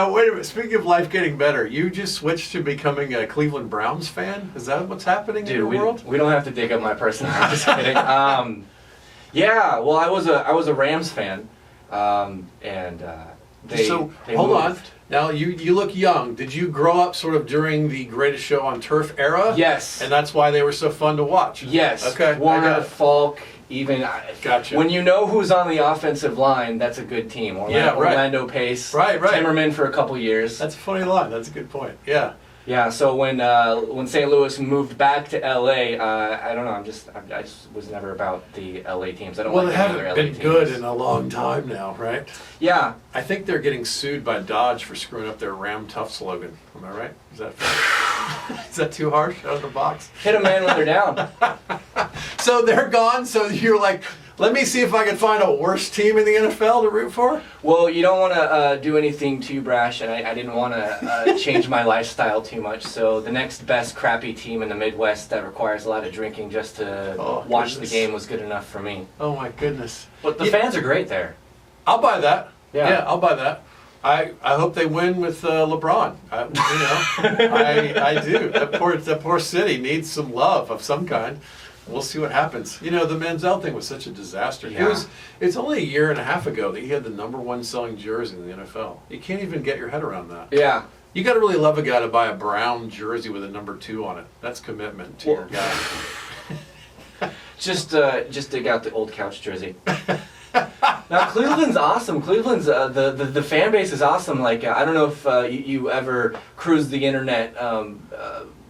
Wait a minute. Speaking of life getting better, you just switched to becoming a Cleveland Browns fan? Is that what's happening in your world? We don't have to dig up my personal life. Just kidding. Yeah, well, I was a Rams fan, and they hold moved. on. Now you look young. Did you grow up sort of during the Greatest Show on Turf era? Yes. And that's why they were so fun to watch. Yes. Okay. Warner, Falk, even. Gotcha. When you know who's on the offensive line, that's a good team. Orlando Pace. Right. Timmerman for a couple years. That's a funny line. That's a good point. Yeah. Yeah. So when St. Louis moved back to LA, I don't know. I just was never about the LA teams. I don't. Well, like they any other haven't LA been good teams. in a long time now, right? Yeah. I think they're getting sued by Dodge for screwing up their Ram Tough slogan. Am I right? Is that fair? Is that too harsh out of the box? Hit a man when they're down. So they're gone. So you're like, let me see if I can find a worse team in the NFL to root for. Well, you don't want to do anything too brash, and I didn't want to change my lifestyle too much. So the next best crappy team in the Midwest that requires a lot of drinking just to watch the game was good enough for me. Oh my goodness! But the fans are great there. I'll buy that. Yeah, I'll buy that. I hope they win with LeBron. I do. That poor city needs some love of some kind. We'll see what happens. The Manziel thing was such a disaster. Yeah. It's only a year and a half ago that he had the #1 selling jersey in the NFL. You can't even get your head around that. Yeah. You got to really love a guy to buy a brown jersey with a #2 on it. That's commitment to your guy. Just dig out the old couch jersey. Now Cleveland's awesome. Cleveland's the fan base is awesome. Like I don't know if you ever cruise the internet.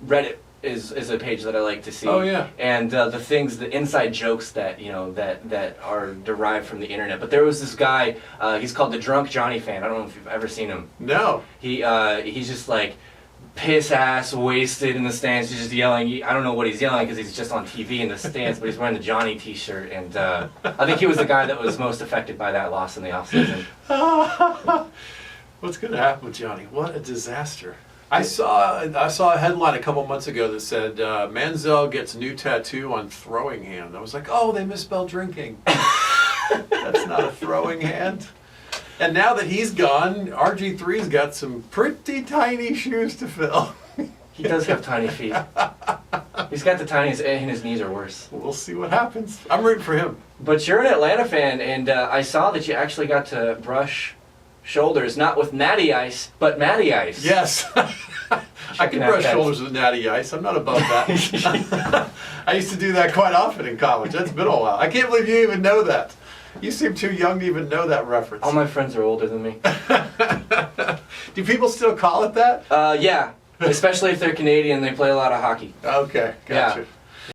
Reddit is a page that I like to see. Oh yeah. And the inside jokes that that are derived from the internet. But there was this guy. He's called the Drunk Johnny Fan. I don't know if you've ever seen him. No. He's just like piss ass wasted in the stands. He's just yelling. I don't know what he's yelling because he's just on TV in the stands, but he's wearing the Johnny T-shirt. And I think he was the guy that was most affected by that loss in the offseason. What's going to happen with Johnny? What a disaster. I saw a headline a couple months ago that said Manziel gets new tattoo on throwing hand. I was like, oh, they misspelled drinking. That's not a throwing hand. And now that he's gone, RG3's got some pretty tiny shoes to fill. He does have tiny feet. He's got the tiniest, and his knees are worse. We'll see what happens. I'm rooting for him. But you're an Atlanta fan, and I saw that you actually got to brush shoulders, not with Natty Ice, but Matty Ice. Yes. I can brush shoulders with Natty Ice. I'm not above that. I used to do that quite often in college. That's been a while. I can't believe you even know that. You seem too young to even know that reference. All my friends are older than me. Do people still call it that? Yeah, especially if they're Canadian and they play a lot of hockey. Okay, gotcha. Yeah.